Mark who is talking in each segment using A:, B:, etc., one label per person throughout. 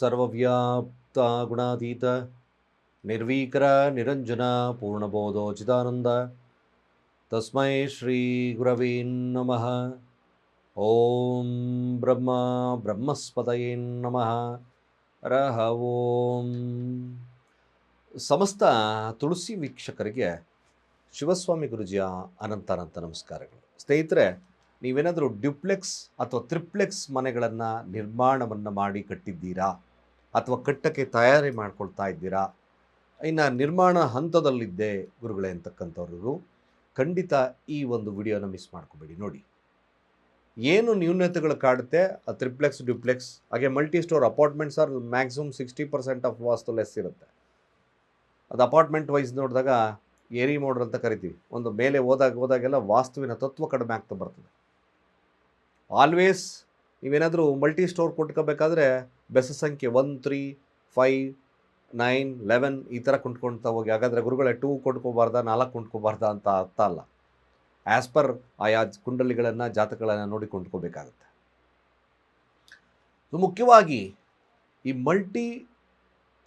A: ಸರ್ವವ್ಯಾಪ್ತ ಗುಣಾತೀತ ನಿರ್ವೀಕರ ನಿರಂಜನ ಪೂರ್ಣಬೋಧೋಚಿತಾನಂದ ತಸ್ಮೈ ಶ್ರೀ ಗುರವೇ ನಮಃ. ಓಂ ಬ್ರಹ್ಮ ಬ್ರಹ್ಮಸ್ಪತಯೇ ನಮಃ. ಹರಃ ಓಂ. ಸಮಸ್ತ ತುಳಸಿ ವೀಕ್ಷಕರಿಗೆ ಶಿವಸ್ವಾಮಿ ಗುರುಜಿಯ ಅನಂತ ನಮಸ್ಕಾರಗಳು. ಸ್ನೇಹಿತರೆ, ನೀವೇನಾದರೂ ಡ್ಯುಪ್ಲೆಕ್ಸ್ ಅಥವಾ ತ್ರಿಪ್ಲೆಕ್ಸ್ ಮನೆಗಳನ್ನು ನಿರ್ಮಾಣವನ್ನು ಮಾಡಿ ಕಟ್ಟಿದ್ದೀರಾ ಅಥವಾ ಕಟ್ಟಕ್ಕೆ ತಯಾರಿ ಮಾಡ್ಕೊಳ್ತಾ ಇದ್ದೀರಾ, ಇನ್ನು ನಿರ್ಮಾಣ ಹಂತದಲ್ಲಿದ್ದೆ ಗುರುಗಳೇ ಅಂತಕ್ಕಂಥವ್ರು ಖಂಡಿತ ಈ ಒಂದು ವಿಡಿಯೋನ ಮಿಸ್ ಮಾಡ್ಕೋಬೇಡಿ. ನೋಡಿ, ಏನು ನ್ಯೂನತೆಗಳು ಕಾಡುತ್ತೆ ಆ ತ್ರಿಪ್ಲೆಕ್ಸ್ ಡ್ಯುಪ್ಲೆಕ್ಸ್ ಹಾಗೆ multi storey apartments are maximum 60% of vastu less ಇರುತ್ತೆ. ಅದು ಅಪಾರ್ಟ್ಮೆಂಟ್ ವೈಸ್ ನೋಡಿದಾಗ ಏರಿ ಮೋಡ್ರ್ ಅಂತ ಕರಿತೀವಿ. ಒಂದು ಮೇಲೆ ಹೋದಾಗೆಲ್ಲ ವಾಸ್ತುವಿನ ತತ್ವ ಕಡಿಮೆ ಆಗ್ತಾ ಬರ್ತದೆ. ಆಲ್ವೇಸ್ ನೀವೇನಾದರೂ ಮಲ್ಟಿ ಸ್ಟೋರ್ ಕೊಟ್ಕೋಬೇಕಾದ್ರೆ ಬೆಸ ಸಂಖ್ಯೆ 1, 3, 5, 9, 11 ಈ ಥರ ಕೊಂಡ್ಕೊಳ್ತಾ ಹೋಗಿ. ಹಾಗಾದರೆ ಗುರುಗಳೇ 2 ಕೊಂಡ್ಕೋಬಾರ್ದಾ, 4 ಕೊಂಡ್ಕೋಬಾರ್ದಾ ಅಂತ ಅರ್ಥ ಅಲ್ಲ. ಆ್ಯಸ್ ಪರ್ ಆಯಾ ಕುಂಡಲಿಗಳನ್ನು ಜಾತಕಗಳನ್ನು ನೋಡಿ ಕೊಂಡ್ಕೋಬೇಕಾಗುತ್ತೆ. ಮುಖ್ಯವಾಗಿ ಈ ಮಲ್ಟಿ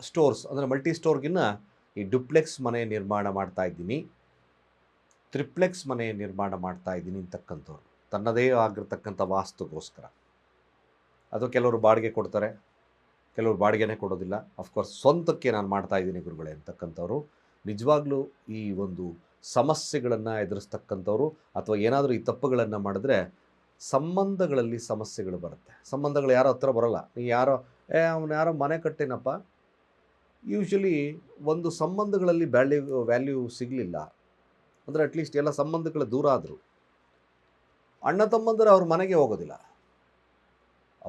A: ಸ್ಟೋರ್ಸ್ ಅಂದರೆ ಮಲ್ಟಿ ಸ್ಟೋರ್ಗಿನ್ನ ಈ ಡ್ಯುಪ್ಲೆಕ್ಸ್ ಮನೆ ನಿರ್ಮಾಣ ಮಾಡ್ತಾ ಇದ್ದೀನಿ, ತ್ರಿಪ್ಲೆಕ್ಸ್ ಮನೆ ನಿರ್ಮಾಣ ಮಾಡ್ತಾ ಇದ್ದೀನಿ ಅಂತಕ್ಕಂಥವ್ರು ತನ್ನದೇ ಆಗಿರ್ತಕ್ಕಂಥ ವಾಸ್ತುಗೋಸ್ಕರ. ಅದು ಕೆಲವರು ಬಾಡಿಗೆ ಕೊಡ್ತಾರೆ, ಕೆಲವರು ಬಾಡಿಗೆನೇ ಕೊಡೋದಿಲ್ಲ. ಅಫ್ಕೋರ್ಸ್ ಸ್ವಂತಕ್ಕೆ ನಾನು ಮಾಡ್ತಾ ಇದ್ದೀನಿ ಗುರುಗಳೇ ಅಂತಕ್ಕಂಥವ್ರು ನಿಜವಾಗ್ಲೂ ಈ ಒಂದು ಸಮಸ್ಯೆಗಳನ್ನು ಎದುರಿಸ್ತಕ್ಕಂಥವ್ರು ಅಥವಾ ಏನಾದರೂ ಈ ತಪ್ಪುಗಳನ್ನು ಮಾಡಿದ್ರೆ ಸಂಬಂಧಗಳಲ್ಲಿ ಸಮಸ್ಯೆಗಳು ಬರುತ್ತೆ. ಸಂಬಂಧಗಳು ಯಾರೋ ಹತ್ರ ಬರೋಲ್ಲ. ನೀವು ಅವನು ಯಾರೋ ಮನೆ ಕಟ್ಟೇನಪ್ಪ, ಯೂಶ್ವಲಿ ಒಂದು ಸಂಬಂಧಗಳಲ್ಲಿ ವ್ಯಾಲ್ಯೂ ಸಿಗಲಿಲ್ಲ ಅಂದರೆ ಅಟ್ಲೀಸ್ಟ್ ಎಲ್ಲ ಸಂಬಂಧಗಳು ದೂರ ಆದರು, ಅಣ್ಣ ತಮ್ಮಂದರೆ ಅವ್ರ ಮನೆಗೆ ಹೋಗೋದಿಲ್ಲ.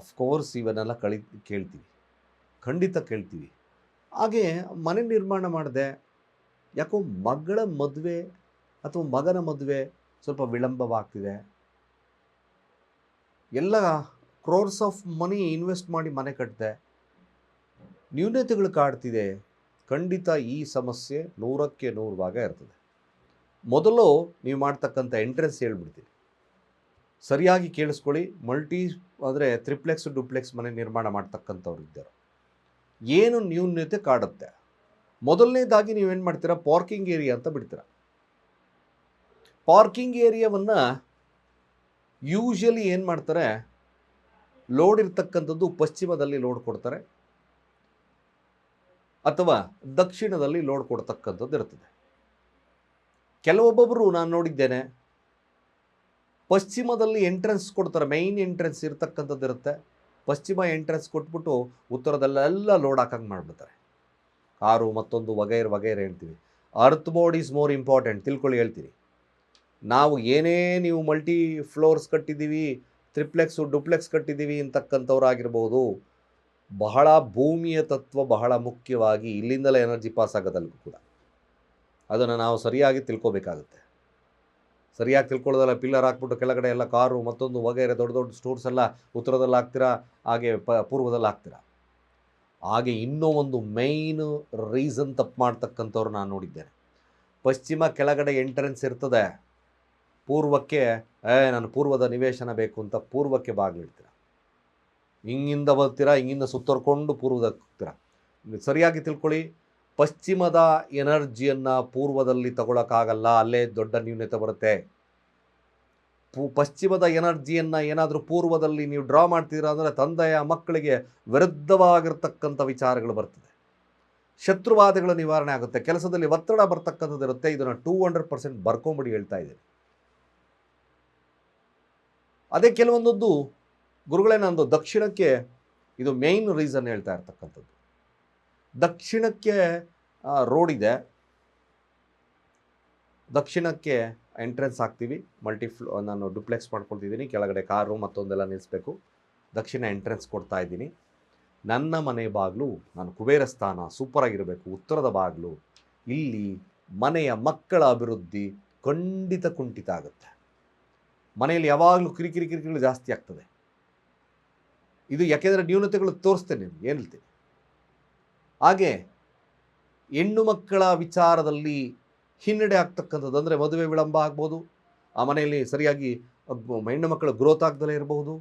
A: ಅಫ್ಕೋರ್ಸ್ ಇವನ್ನೆಲ್ಲ ಕೇಳ್ತೀವಿ, ಖಂಡಿತ ಕೇಳ್ತೀವಿ. ಹಾಗೆ ಮನೆ ನಿರ್ಮಾಣ ಮಾಡಿದೆ, ಯಾಕೋ ಮಗಳ ಮದುವೆ ಅಥವಾ ಮಗನ ಮದುವೆ ಸ್ವಲ್ಪ ವಿಳಂಬವಾಗ್ತಿದೆ, ಎಲ್ಲ ಕ್ರೋರ್ಸ್ ಆಫ್ ಮನಿ ಇನ್ವೆಸ್ಟ್ ಮಾಡಿ ಮನೆ ಕಟ್ಟಿದೆ, ನ್ಯೂನತೆಗಳು ಕಾಡ್ತಿದೆ. ಖಂಡಿತ ಈ ಸಮಸ್ಯೆ 100ಕ್ಕೆ 100 ಭಾಗ ಇರ್ತದೆ. ಮೊದಲು ನೀವು ಮಾಡ್ತಕ್ಕಂಥ ಎಂಟ್ರೆನ್ಸ್ ಹೇಳ್ಬಿಡ್ತೀನಿ, ಸರಿಯಾಗಿ ಕೇಳಿಸ್ಕೊಳ್ಳಿ. ಮಲ್ಟಿ ಅಂದರೆ ತ್ರಿಪ್ಲೆಕ್ಸ್ ಡ್ಯುಪ್ಲೆಕ್ಸ್ ಮನೆ ನಿರ್ಮಾಣ ಮಾಡ್ತಕ್ಕಂಥವ್ರು ಇದ್ದಾರೆ, ಏನು ನ್ಯೂನತೆ ಕಾಡುತ್ತೆ. ಮೊದಲನೇದಾಗಿ ನೀವೇನು ಮಾಡ್ತೀರಾ, ಪಾರ್ಕಿಂಗ್ ಏರಿಯಾ ಅಂತ ಬಿಡ್ತೀರ. ಪಾರ್ಕಿಂಗ್ ಏರಿಯಾವನ್ನು ಯೂಶಲಿ ಏನು ಮಾಡ್ತಾರೆ, ಲೋಡ್ ಇರ್ತಕ್ಕಂಥದ್ದು ಪಶ್ಚಿಮದಲ್ಲಿ ಲೋಡ್ ಕೊಡ್ತಾರೆ ಅಥವಾ ದಕ್ಷಿಣದಲ್ಲಿ ಲೋಡ್ ಕೊಡ್ತಕ್ಕಂಥದ್ದು ಇರ್ತದೆ. ಕೆಲವೊಬ್ಬೊಬ್ಬರು ನಾನು ನೋಡಿದ್ದೇನೆ, ಪಶ್ಚಿಮದಲ್ಲಿ ಎಂಟ್ರೆನ್ಸ್ ಕೊಡ್ತಾರೆ, ಮೈನ್ ಎಂಟ್ರೆನ್ಸ್ ಇರ್ತಕ್ಕಂಥದ್ದು ಇರುತ್ತೆ. ಪಶ್ಚಿಮ ಎಂಟ್ರೆನ್ಸ್ ಕೊಟ್ಬಿಟ್ಟು ಉತ್ತರದಲ್ಲೆಲ್ಲ ಲೋಡ್ ಹಾಕಂಗೆ ಮಾಡಿಬಿಡ್ತಾರೆ. ಕಾರು ಮತ್ತೊಂದು ವಗೈರೆ ಹೇಳ್ತೀವಿ. Earth board is more important, ತಿಳ್ಕೊಳ್ಳಿ ಹೇಳ್ತೀನಿ. ನಾವು ಏನೇ ನೀವು ಮಲ್ಟಿ ಫ್ಲೋರ್ಸ್ ಕಟ್ಟಿದ್ದೀವಿ, ತ್ರಿಪ್ಲೆಕ್ಸು ಡುಪ್ಲೆಕ್ಸ್ ಕಟ್ಟಿದ್ದೀವಿ ಅಂತಕ್ಕಂಥವ್ರಾಗಿರ್ಬೋದು, ಬಹಳ ಭೂಮಿಯ ತತ್ವ ಬಹಳ ಮುಖ್ಯವಾಗಿ ಇಲ್ಲಿಂದಲೇ ಎನರ್ಜಿ ಪಾಸ್ ಆಗೋದಲ್ಲೂ ಕೂಡ ಅದನ್ನು ನಾವು ಸರಿಯಾಗಿ ತಿಳ್ಕೊಬೇಕಾಗುತ್ತೆ. ಸರಿಯಾಗಿ ತಿಳ್ಕೊಳ್ಳೋದಲ್ಲ, ಪಿಲ್ಲರ್ ಹಾಕ್ಬಿಟ್ಟು ಕೆಳಗಡೆ ಎಲ್ಲ ಕಾರು ಮತ್ತೊಂದು ವಗೈರೆ ದೊಡ್ಡ ದೊಡ್ಡ ಸ್ಟೋರ್ಸ್ ಎಲ್ಲ ಉತ್ತರದಲ್ಲಿ ಹಾಕ್ತೀರಾ, ಹಾಗೆ ಪೂರ್ವದಲ್ಲಿ ಹಾಕ್ತೀರಾ. ಹಾಗೆ ಇನ್ನೂ ಒಂದು ಮೈನ್ ರೀಸನ್ ತಪ್ಪು ಮಾಡ್ತಕ್ಕಂಥವ್ರು ನಾನು ನೋಡಿದ್ದೇನೆ. ಪಶ್ಚಿಮ ಕೆಳಗಡೆ ಎಂಟ್ರೆನ್ಸ್ ಇರ್ತದೆ, ಪೂರ್ವಕ್ಕೆ ನಾನು ಪೂರ್ವದ ನಿವೇಶನ ಬೇಕು ಅಂತ ಪೂರ್ವಕ್ಕೆ ಬಾಗಿಲಿಡ್ತೀರ, ಹಿಂಗಿಂದ ಬರ್ತೀರಾ, ಹಿಂಗಿಂದ ಸುತ್ತರ್ಕೊಂಡು ಪೂರ್ವದಕ್ಕೆ ಹೋಗ್ತೀರಾ. ಸರಿಯಾಗಿ ತಿಳ್ಕೊಳ್ಳಿ, ಪಶ್ಚಿಮದ ಎನರ್ಜಿಯನ್ನು ಪೂರ್ವದಲ್ಲಿ ತಗೊಳಕ್ಕಾಗಲ್ಲ, ಅಲ್ಲೇ ದೊಡ್ಡ ನ್ಯೂನತೆ ಬರುತ್ತೆ. ಪಶ್ಚಿಮದ ಎನರ್ಜಿಯನ್ನು ಏನಾದರೂ ಪೂರ್ವದಲ್ಲಿ ನೀವು ಡ್ರಾ ಮಾಡ್ತೀರಾ ಅಂದರೆ ತಂದೆಯ ಮಕ್ಕಳಿಗೆ ವಿರುದ್ಧವಾಗಿರ್ತಕ್ಕಂಥ ವಿಚಾರಗಳು ಬರ್ತದೆ, ಶತ್ರುವಾದಗಳ ನಿವಾರಣೆ ಆಗುತ್ತೆ, ಕೆಲಸದಲ್ಲಿ ಒತ್ತಡ ಬರ್ತಕ್ಕಂಥದ್ದು ಇರುತ್ತೆ. ಇದನ್ನು 200% ಬರ್ಕೊಂಬಿಡಿ ಹೇಳ್ತಾ ಇದ್ದೀನಿ. ಅದೇ ಕೆಲವೊಂದೊಂದು ಗುರುಗಳೇ, ನಂದು ದಕ್ಷಿಣಕ್ಕೆ ಇದು ಮೇಯ್ನ್ ರೀಸನ್ ಹೇಳ್ತಾ ಇರ್ತಕ್ಕಂಥದ್ದು. ದಕ್ಷಿಣಕ್ಕೆ ರೋಡ್ ಇದೆ, ದಕ್ಷಿಣಕ್ಕೆ ಎಂಟ್ರೆನ್ಸ್ ಹಾಕ್ತೀವಿ, ನಾನು ಡುಪ್ಲೆಕ್ಸ್ ಮಾಡ್ಕೊಳ್ತಿದ್ದೀನಿ, ಕೆಳಗಡೆ ಕಾರು ಮತ್ತೊಂದೆಲ್ಲ ನಿಲ್ಲಿಸ್ಬೇಕು, ದಕ್ಷಿಣ ಎಂಟ್ರೆನ್ಸ್ ಕೊಡ್ತಾ ಇದ್ದೀನಿ. ನನ್ನ ಮನೆ ಬಾಗಿಲು ನಾನು ಕುಬೇರ ಸ್ಥಾನ ಸೂಪರಾಗಿರಬೇಕು, ಉತ್ತರದ ಬಾಗಿಲು, ಇಲ್ಲಿ ಮನೆಯ ಮಕ್ಕಳ ಅಭಿವೃದ್ಧಿ ಖಂಡಿತ ಕುಂಠಿತ ಆಗುತ್ತೆ. ಮನೆಯಲ್ಲಿ ಯಾವಾಗಲೂ ಕಿರಿಕಿರಿ ಜಾಸ್ತಿ ಆಗ್ತದೆ. ಇದು ಯಾಕೆಂದರೆ ನ್ಯೂನತೆಗಳು ತೋರಿಸ್ತೇನೆ, ನಿಮ್ಗೆ ಏನು ಹೇಳ್ತೀನಿ. ಹಾಗೆ ಹೆಣ್ಣು ಮಕ್ಕಳ ವಿಚಾರದಲ್ಲಿ ಹಿನ್ನಡೆ ಆಗ್ತಕ್ಕಂಥದ್ದು ಅಂದರೆ ಮದುವೆ ವಿಳಂಬ ಆಗ್ಬೋದು, ಆ ಮನೆಯಲ್ಲಿ ಸರಿಯಾಗಿ ಹೆಣ್ಣು ಮಕ್ಕಳು ಗ್ರೋತ್ ಆಗ್ದಲೇ ಇರಬಹುದು,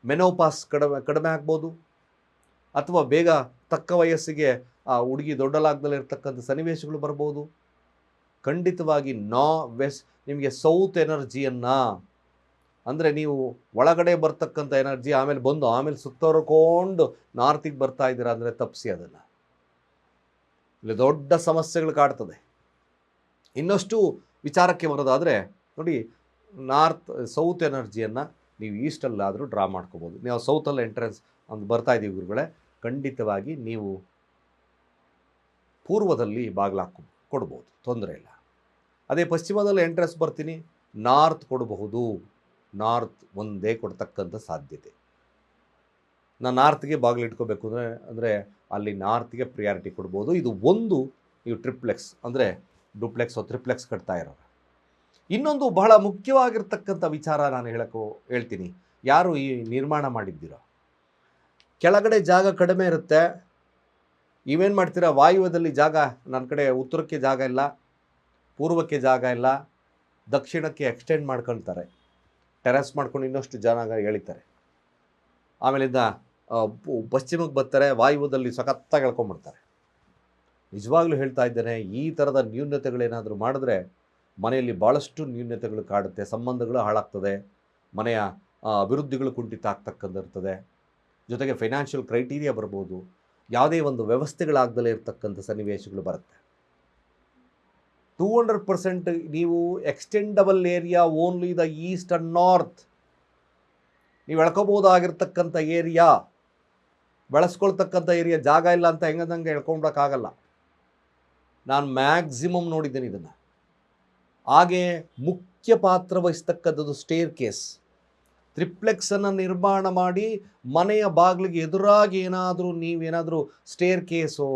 A: ಮೆನೋಪಾಸ್ ಕಡಿಮೆ ಆಗ್ಬೋದು, ಅಥವಾ ಬೇಗ ತಕ್ಕ ವಯಸ್ಸಿಗೆ ಆ ಹುಡುಗಿ ದೊಡ್ಡಲಾಗ್ದಲೇ ಇರ್ತಕ್ಕಂಥ ಸನ್ನಿವೇಶಗಳು ಬರ್ಬೋದು. ಖಂಡಿತವಾಗಿ ನಿಮಗೆ ಸೌತ್ ಎನರ್ಜಿಯನ್ನು, ಅಂದರೆ ನೀವು ಒಳಗಡೆ ಬರ್ತಕ್ಕಂಥ ಎನರ್ಜಿ ಆಮೇಲೆ ಸುತ್ತರ್ಕೊಂಡು ನಾರ್ತಿಗೆ ಬರ್ತಾ ಇದ್ದೀರಾ ಅಂದರೆ ತಪ್ಪಿಸಿ ಅದನ್ನು. ಇಲ್ಲಿ ದೊಡ್ಡ ಸಮಸ್ಯೆಗಳು ಕಾಡ್ತದೆ. ಇನ್ನಷ್ಟು ವಿಚಾರಕ್ಕೆ ಬರೋದಾದರೆ ನೋಡಿ, ಸೌತ್ ಎನರ್ಜಿಯನ್ನು ನೀವು ಈಸ್ಟಲ್ಲಾದರೂ ಡ್ರಾ ಮಾಡ್ಕೋಬೋದು. ನೀವು ಸೌತಲ್ಲಿ ಎಂಟ್ರೆನ್ಸ್ ಒಂದು ಬರ್ತಾ ಇದ್ದೀವಿ ಗುರುಗಳೇ, ಖಂಡಿತವಾಗಿ ನೀವು ಪೂರ್ವದಲ್ಲಿ ಬಾಗಿಲು ಕೊಡ್ಬೋದು, ತೊಂದರೆ ಇಲ್ಲ. ಅದೇ ಪಶ್ಚಿಮದಲ್ಲಿ ಎಂಟ್ರೆನ್ಸ್ ಬರ್ತೀನಿ, ನಾರ್ತ್ ಕೊಡಬಹುದು. ನಾರ್ತ್ ಒಂದೇ ಕೊಡ್ತಕ್ಕಂಥ ಸಾಧ್ಯತೆ. ನಾನು ನಾರ್ತ್ಗೆ ಬಾಗಿಲು ಇಟ್ಕೋಬೇಕು ಅಂದರೆ ಅಲ್ಲಿ ನಾರ್ತ್ಗೆ ಪ್ರಿಯಾರಿಟಿ ಕೊಡ್ಬೋದು. ಇದು ಒಂದು ನೀವು ಟ್ರಿಪ್ಲೆಕ್ಸ್ ಅಂದರೆ ಡುಪ್ಲೆಕ್ಸ್ ತ್ರಿಪ್ಲೆಕ್ಸ್ ಕಟ್ತಾ ಇರೋರು. ಇನ್ನೊಂದು ಬಹಳ ಮುಖ್ಯವಾಗಿರ್ತಕ್ಕಂಥ ವಿಚಾರ ನಾನು ಹೇಳ್ತೀನಿ. ಯಾರು ಈ ನಿರ್ಮಾಣ ಮಾಡಿದ್ದೀರೋ, ಕೆಳಗಡೆ ಜಾಗ ಕಡಿಮೆ ಇರುತ್ತೆ, ಇವೇನು ಮಾಡ್ತೀರಾ, ವಾಯುವ್ಯದಲ್ಲಿ ಜಾಗ, ನನ್ನ ಕಡೆ ಉತ್ತರಕ್ಕೆ ಜಾಗ ಇಲ್ಲ, ಪೂರ್ವಕ್ಕೆ ಜಾಗ ಇಲ್ಲ, ದಕ್ಷಿಣಕ್ಕೆ ಎಕ್ಸ್ಟೆಂಡ್ ಮಾಡ್ಕೊಳ್ತಾರೆ, ಟೆರೆಸ್ ಮಾಡ್ಕೊಂಡು ಇನ್ನಷ್ಟು ಜಾಗ ಎಳಿತಾರೆ. ಆಮೇಲಿಂದ ಪಶ್ಚಿಮಕ್ಕೆ ಬರ್ತಾರೆ, ವಾಯುವ್ಯದಲ್ಲಿ ಸಖತ್ತಾಗಿ ಎಳ್ಕೊಂಡ್ಬಿಡ್ತಾರೆ. ನಿಜವಾಗ್ಲೂ ಹೇಳ್ತಾ ಇದ್ದೇನೆ, ಈ ಥರದ ನ್ಯೂನತೆಗಳೇನಾದರೂ ಮಾಡಿದ್ರೆ ಮನೆಯಲ್ಲಿ ಭಾಳಷ್ಟು ನ್ಯೂನತೆಗಳು ಕಾಡುತ್ತೆ, ಸಂಬಂಧಗಳು ಹಾಳಾಗ್ತದೆ, ಮನೆಯ ಅಭಿವೃದ್ಧಿಗಳು ಕುಂಠಿತ ಆಗ್ತಕ್ಕಂಥಿರ್ತದೆ, ಜೊತೆಗೆ ಫೈನಾನ್ಷಿಯಲ್ ಕ್ರೈಟೀರಿಯಾ ಬರ್ಬೋದು, ಯಾವುದೇ ಒಂದು ವ್ಯವಸ್ಥೆಗಳಾಗದಲ್ಲೇ ಇರತಕ್ಕಂಥ ಸನ್ನಿವೇಶಗಳು ಬರುತ್ತೆ. 200% ನೀವು extendable area only the East and north, ನೀವು ಎಳ್ಕೋಬೋದಾಗಿರ್ತಕ್ಕಂಥ ಏರಿಯಾ, ಬೆಳೆಸ್ಕೊಳ್ತಕ್ಕಂಥ ಏರಿಯಾ ಜಾಗ ಇಲ್ಲ ಅಂತ ಹೆಂಗದಂಗೆ ಎಳ್ಕೊಂಡೋಕ್ಕಾಗಲ್ಲ. ನಾನು ಮ್ಯಾಕ್ಸಿಮಮ್ ನೋಡಿದ್ದೇನೆ ಇದನ್ನು. ಹಾಗೆ ಮುಖ್ಯ ಪಾತ್ರ ವಹಿಸ್ತಕ್ಕಂಥದ್ದು ಸ್ಟೇರ್ ಕೇಸ್. ತ್ರಿಪ್ಲೆಕ್ಸನ್ನು ನಿರ್ಮಾಣ ಮಾಡಿ ಮನೆಯ ಬಾಗಿಲಿಗೆ ಎದುರಾಗಿ ನೀವೇನಾದರೂ ಸ್ಟೇರ್ ಕೇಸು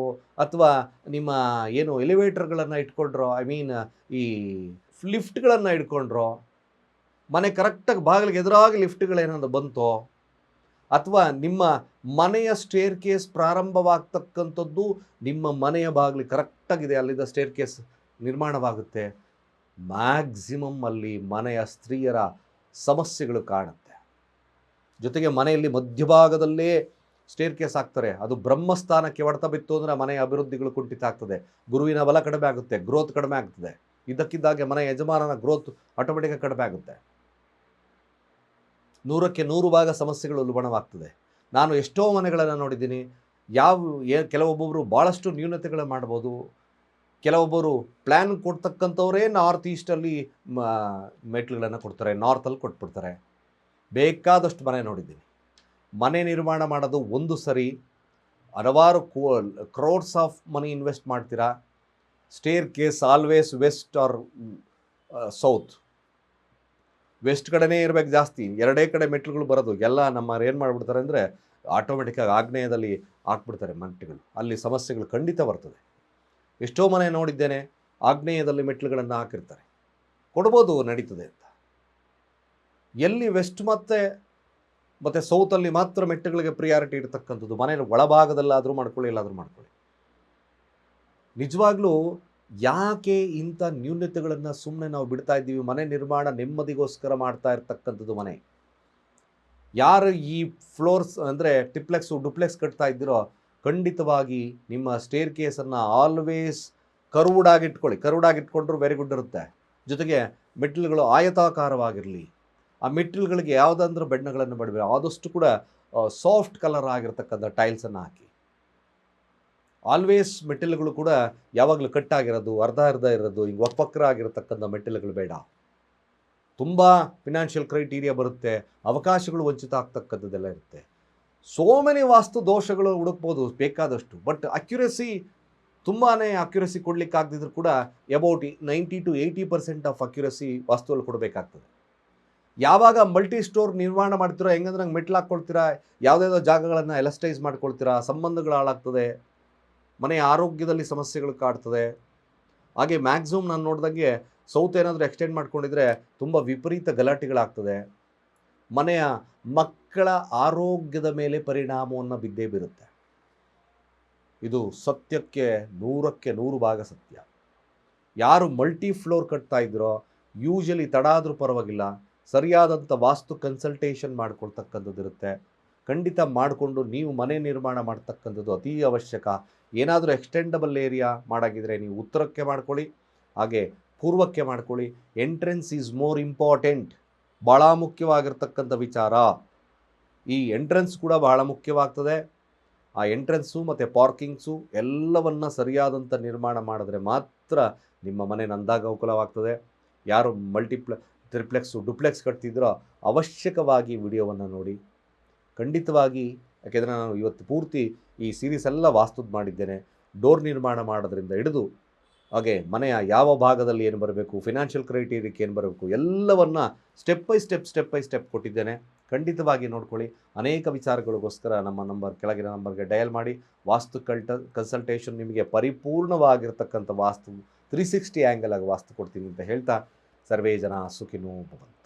A: ಅಥವಾ ನಿಮ್ಮ ಏನು ಎಲಿವೇಟರ್ಗಳನ್ನು ಇಟ್ಕೊಂಡ್ರೋ, ಈ ಲಿಫ್ಟ್ಗಳನ್ನು ಇಟ್ಕೊಂಡ್ರೋ, ಮನೆ ಕರೆಕ್ಟಾಗಿ ಬಾಗಿಲಿಗೆ ಎದುರಾಗಿ ಲಿಫ್ಟ್ಗಳೇನಾದ್ರು ಬಂತೋ, ಅಥವಾ ನಿಮ್ಮ ಮನೆಯ ಸ್ಟೇರ್ ಕೇಸ್ ಪ್ರಾರಂಭವಾಗ್ತಕ್ಕಂಥದ್ದು ನಿಮ್ಮ ಮನೆಯ ಬಾಗಿಲು ಕರೆಕ್ಟಾಗಿದೆ, ಅಲ್ಲಿದ್ದ ಸ್ಟೇರ್ ಕೇಸ್ ನಿರ್ಮಾಣವಾಗುತ್ತೆ, ಮ್ಯಾಕ್ಸಿಮಮ್ ಅಲ್ಲಿ ಮನೆಯ ಸ್ತ್ರೀಯರ ಸಮಸ್ಯೆಗಳು ಕಾಣುತ್ತೆ. ಜೊತೆಗೆ ಮನೆಯಲ್ಲಿ ಮಧ್ಯಭಾಗದಲ್ಲೇ ಸ್ಟೇರ್ ಕೇಸ್ ಹಾಕ್ತಾರೆ, ಅದು ಬ್ರಹ್ಮಸ್ಥಾನಕ್ಕೆ ಹೊಡೆತ ಬಿತ್ತು ಅಂದರೆ ಮನೆಯ ಅಭಿವೃದ್ಧಿಗಳು ಕುಂಠಿತ ಆಗ್ತದೆ, ಗುರುವಿನ ಬಲ ಕಡಿಮೆ ಆಗುತ್ತೆ, ಗ್ರೋತ್ ಕಡಿಮೆ ಆಗ್ತದೆ, ಇದ್ದಕ್ಕಿದ್ದಾಗೆ ಮನೆಯ ಯಜಮಾನನ ಗ್ರೋತ್ ಆಟೋಮೆಟಿಕಾಗಿ ಕಡಿಮೆ ಆಗುತ್ತೆ. 100ಕ್ಕೆ 100 ಸಮಸ್ಯೆಗಳು ಉಲ್ಬಣವಾಗ್ತದೆ. ನಾನು ಎಷ್ಟೋ ಮನೆಗಳನ್ನು ನೋಡಿದ್ದೀನಿ. ಕೆಲವೊಬ್ಬೊಬ್ಬರು ಭಾಳಷ್ಟು ನ್ಯೂನತೆಗಳು ಮಾಡ್ಬೋದು, ಕೆಲವೊಬ್ಬರು ಪ್ಲ್ಯಾನ್ ಕೊಡ್ತಕ್ಕಂಥವರೇ ನಾರ್ತ್ ಈಸ್ಟಲ್ಲಿ ಮೆಟ್ಲುಗಳನ್ನು ಕೊಡ್ತಾರೆ, ನಾರ್ತಲ್ಲಿ ಕೊಟ್ಬಿಡ್ತಾರೆ. ಬೇಕಾದಷ್ಟು ಮನೆ ನೋಡಿದ್ದೀನಿ. ಮನೆ ನಿರ್ಮಾಣ ಮಾಡೋದು ಒಂದು ಸರಿ, ಹಲವಾರು ಕ್ರೋರ್ಸ್ ಆಫ್ ಮನಿ ಇನ್ವೆಸ್ಟ್ ಮಾಡ್ತೀರಾ, staircase always west or south, west ಕಡೆನೇ ಇರಬೇಕು ಜಾಸ್ತಿ, ಎರಡೇ ಕಡೆ ಮೆಟ್ಲುಗಳು ಬರೋದು. ಎಲ್ಲ ನಮ್ಮವ್ರು ಏನು ಮಾಡಿಬಿಡ್ತಾರೆ ಅಂದರೆ ಆಟೋಮೆಟಿಕ್ಕಾಗಿ ಆಗ್ನೇಯದಲ್ಲಿ ಹಾಕ್ಬಿಡ್ತಾರೆ ಮೆಟ್ಲುಗಳು, ಅಲ್ಲಿ ಸಮಸ್ಯೆಗಳು ಖಂಡಿತ ಬರ್ತದೆ. ಎಷ್ಟೋ ಮನೆ ನೋಡಿದ್ದೇನೆ, ಆಗ್ನೇಯದಲ್ಲಿ ಮೆಟ್ಲುಗಳನ್ನು ಹಾಕಿರ್ತಾರೆ, ಕೊಡ್ಬೋದು, ನಡೀತದೆ ಅಂತ. ಎಲ್ಲಿ ವೆಸ್ಟ್ ಮತ್ತು ಸೌತಲ್ಲಿ ಮಾತ್ರ ಮೆಟ್ಟುಗಳಿಗೆ ಪ್ರಿಯಾರಿಟಿ ಇರತಕ್ಕಂಥದ್ದು, ಮನೆಯಲ್ಲಿ ಒಳಭಾಗದಲ್ಲಾದರೂ ಮಾಡ್ಕೊಳ್ಳಿ, ಎಲ್ಲಾದರೂ ಮಾಡ್ಕೊಳ್ಳಿ. ನಿಜವಾಗ್ಲೂ ಯಾಕೆ ಇಂಥ ನ್ಯೂನತೆಗಳನ್ನು ಸುಮ್ಮನೆ ನಾವು ಬಿಡ್ತಾ ಇದ್ದೀವಿ? ಮನೆ ನಿರ್ಮಾಣ ನೆಮ್ಮದಿಗೋಸ್ಕರ ಮಾಡ್ತಾ ಇರ್ತಕ್ಕಂಥದ್ದು ಮನೆ. ಯಾರು ಈ ಫ್ಲೋರ್ಸ್ ಅಂದರೆ ಡುಪ್ಲೆಕ್ಸ್ ಕಟ್ತಾ ಇದ್ದೀರೋ, ಖಂಡಿತವಾಗಿ ನಿಮ್ಮ ಸ್ಟೇರ್ ಕೇಸನ್ನು ಆಲ್ವೇಸ್ ಕರ್ವ್ಡಾಗಿಟ್ಕೊಂಡ್ರೂ ವೆರಿ ಗುಡ್ ಇರುತ್ತೆ. ಜೊತೆಗೆ ಮೆಟ್ಟಿಲುಗಳು ಆಯತಾಕಾರವಾಗಿರಲಿ, ಆ ಮೆಟ್ಟಿಲುಗಳಿಗೆ ಯಾವುದಂದ್ರೂ ಬಣ್ಣಗಳನ್ನು ಬಡಬೇಕು, ಆದಷ್ಟು ಕೂಡ ಸಾಫ್ಟ್ ಕಲರ್ ಆಗಿರ್ತಕ್ಕಂಥ ಟೈಲ್ಸನ್ನು ಹಾಕಿ. ಆಲ್ವೇಸ್ ಮೆಟ್ಟಿಲುಗಳು ಕೂಡ ಯಾವಾಗಲೂ ಕಟ್ಟಾಗಿರೋದು, ಅರ್ಧ ಇರೋದು, ಹಿಂಗೆ ವಕ್ರ ಆಗಿರತಕ್ಕಂಥ ಮೆಟ್ಟಿಲುಗಳು ಬೇಡ. ತುಂಬ ಫಿನಾನ್ಷಿಯಲ್ ಕ್ರೈಟೀರಿಯಾ ಬರುತ್ತೆ, ಅವಕಾಶಗಳು ವಂಚಿತ ಆಗ್ತಕ್ಕಂಥದ್ದೆಲ್ಲ ಇರುತ್ತೆ. ಸೋ ಮೆನಿ ವಾಸ್ತು ದೋಷಗಳು ಹುಡುಕ್ಬೋದು ಬೇಕಾದಷ್ಟು, ಬಟ್ ತುಂಬಾ ಅಕ್ಯುರಸಿ ಕೊಡ್ಲಿಕ್ಕೆ ಆಗದಿದ್ರು ಕೂಡ ಅಬೌಟ್ 90 to 80% ಆಫ್ ಅಕ್ಯುರಸಿ ವಾಸ್ತುವಲ್ಲಿ ಕೊಡಬೇಕಾಗ್ತದೆ. ಯಾವಾಗ ಮಲ್ಟಿ ಸ್ಟೋರ್ ನಿರ್ಮಾಣ ಮಾಡ್ತೀರೋ, ಹೆಂಗಂದ್ರೆ ನಂಗೆ ಮೆಟ್ಲು ಹಾಕ್ಕೊಳ್ತೀರಾ, ಯಾವುದಾವುದೋ ಜಾಗಗಳನ್ನು ಎಲಸ್ಟೈಸ್ ಮಾಡ್ಕೊಳ್ತೀರಾ, ಸಂಬಂಧಗಳು ಹಾಳಾಗ್ತದೆ, ಮನೆಯ ಆರೋಗ್ಯದಲ್ಲಿ ಸಮಸ್ಯೆಗಳು ಕಾಡ್ತದೆ. ಹಾಗೆ ಮ್ಯಾಕ್ಸಿಮಮ್ ನಾನು ನೋಡಿದಂಗೆ ಸೌತ್ ಏನಾದರೂ ಎಕ್ಸ್ಟೆಂಡ್ ಮಾಡ್ಕೊಂಡಿದ್ರೆ ತುಂಬ ವಿಪರೀತ ಗಲಾಟೆಗಳಾಗ್ತದೆ, ಮನೆಯ ಮಕ್ಕಳ ಆರೋಗ್ಯದ ಮೇಲೆ ಪರಿಣಾಮವನ್ನು ಬಿದ್ದೇ ಬೀರುತ್ತೆ. ಇದು ಸತ್ಯಕ್ಕೆ 100ಕ್ಕೆ 100 ಸತ್ಯ. ಯಾರು ಮಲ್ಟಿ ಫ್ಲೋರ್ ಕಟ್ತಾ ಇದ್ರೋ, ಯೂಶಲಿ ತಡ ಆದರೂ ಪರವಾಗಿಲ್ಲ, ಸರಿಯಾದಂಥ ವಾಸ್ತು ಕನ್ಸಲ್ಟೇಷನ್ ಮಾಡ್ಕೊಳ್ತಕ್ಕಂಥದ್ದು ಇರುತ್ತೆ. ಖಂಡಿತ ಮಾಡಿಕೊಂಡು ನೀವು ಮನೆ ನಿರ್ಮಾಣ ಮಾಡ್ತಕ್ಕಂಥದ್ದು ಅತೀ ಅವಶ್ಯಕ. ಏನಾದರೂ ಎಕ್ಸ್ಟೆಂಡಬಲ್ ಏರಿಯಾ ಮಾಡಾಗಿದ್ದರೆ ನೀವು ಉತ್ತರಕ್ಕೆ ಮಾಡ್ಕೊಳ್ಳಿ, ಹಾಗೆ ಪೂರ್ವಕ್ಕೆ ಮಾಡ್ಕೊಳ್ಳಿ. ಎಂಟ್ರೆನ್ಸ್ ಈಸ್ ಮೋರ್ ಇಂಪಾರ್ಟೆಂಟ್, ಭಾಳ ಮುಖ್ಯವಾಗಿರ್ತಕ್ಕಂಥ ವಿಚಾರ. ಈ ಎಂಟ್ರೆನ್ಸ್ ಕೂಡ ಬಹಳ ಮುಖ್ಯವಾಗ್ತದೆ. ಆ ಎಂಟ್ರೆನ್ಸು ಮತ್ತು ಪಾರ್ಕಿಂಗ್ಸು ಎಲ್ಲವನ್ನ ಸರಿಯಾದಂಥ ನಿರ್ಮಾಣ ಮಾಡಿದ್ರೆ ಮಾತ್ರ ನಿಮ್ಮ ಮನೆ ನಂದಾಗೋಕುಲವಾಗ್ತದೆ. ಯಾರು ಟ್ರಿಪ್ಲೆಕ್ಸು ಡುಪ್ಲೆಕ್ಸ್ ಕಟ್ತಿದ್ರೋ ಅವಶ್ಯಕವಾಗಿ ವಿಡಿಯೋವನ್ನು ನೋಡಿ. ಖಂಡಿತವಾಗಿ, ಯಾಕೆಂದರೆ ನಾನು ಇವತ್ತು ಪೂರ್ತಿ ಈ ಸೀರೀಸ್ ಎಲ್ಲ ವಾಸ್ತುದು ಮಾಡಿದ್ದೇನೆ. ಡೋರ್ ನಿರ್ಮಾಣ ಮಾಡೋದ್ರಿಂದ ಹಿಡಿದು ಹಾಗೆ ಮನೆಯ ಯಾವ ಭಾಗದಲ್ಲಿ ಏನು ಬರಬೇಕು, ಫಿನಾನ್ಷಿಯಲ್ ಕ್ರೈಟೀರಿಯಕ್ಕೆ ಏನು ಬರಬೇಕು, ಎಲ್ಲವನ್ನು ಸ್ಟೆಪ್ ಬೈ ಸ್ಟೆಪ್ ಕೊಟ್ಟಿದ್ದೇನೆ. ಖಂಡಿತವಾಗಿ ನೋಡ್ಕೊಳ್ಳಿ. ಅನೇಕ ವಿಚಾರಗಳಿಗೋಸ್ಕರ ನಮ್ಮ ಕೆಳಗಿನ ನಂಬರ್ಗೆ ಡಯಲ್ ಮಾಡಿ. ವಾಸ್ತು ಕನ್ಸಲ್ಟೇಷನ್ ನಿಮಗೆ ಪರಿಪೂರ್ಣವಾಗಿರ್ತಕ್ಕಂಥ ವಾಸ್ತು 360 ಆ್ಯಂಗಲ್ ಆಗಿ ವಾಸ್ತು ಕೊಡ್ತೀನಿ ಅಂತ ಹೇಳ್ತಾ, ಸರ್ವೇ ಜನ ಸುಖಿನೋ ಭವಂತು.